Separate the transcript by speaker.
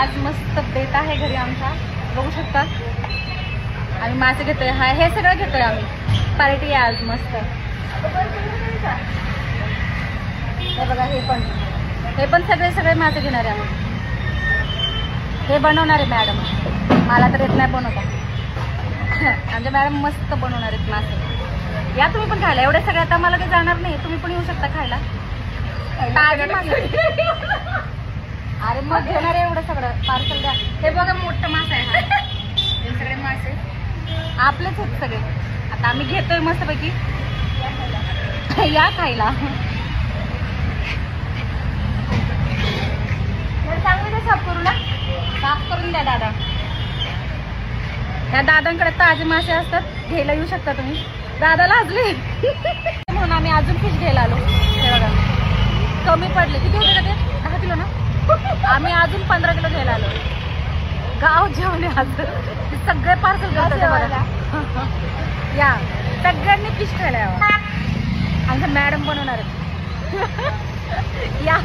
Speaker 1: आज मस्त बेत आहे घरी आमचा, बघू शकता. आम्ही मासे घेतोय, हे सगळं घेतोय आम्ही. पार्टी आहे आज मस्त. हे बघा, हे पण सगळे मासे घेणार आहे आम्ही. हे बनवणार आहे मॅडम, मला तर येत नाही बनवता. आमच्या मॅडम मस्त बनवणार आहेत मासे. या तुम्ही पण खायला. एवढे सगळे आता मला काही जाणार नाही, तुम्ही पण येऊ शकता खायला. अरे मग घेणार आहे एवढं सगळं पार्सल द्या. हे बघा मोठं मासा आहे, हे सगळे मासे आपलेच आहेत सगळे. आता आम्ही घेतोय मस्तपैकी, या खायला. चांगले साफ करू ना, साफ करून द्या दादा. ह्या दादांकडे ताजे मासे असतात, घ्यायला येऊ शकता तुम्ही. दादा लाजले म्हणून आम्ही अजून फिश घ्यायला आलो. हे बघा कमी पडले. किती होते का ते? 10 किलो ना. आम्ही अजून 15 किलो घ्यायला आलो. गाव जेवणे आज सगळे पार्सल करतात बघा. या सगळ्यांनी फिश खायला यावं. आमच्या मॅडम बनवणार आहेत. या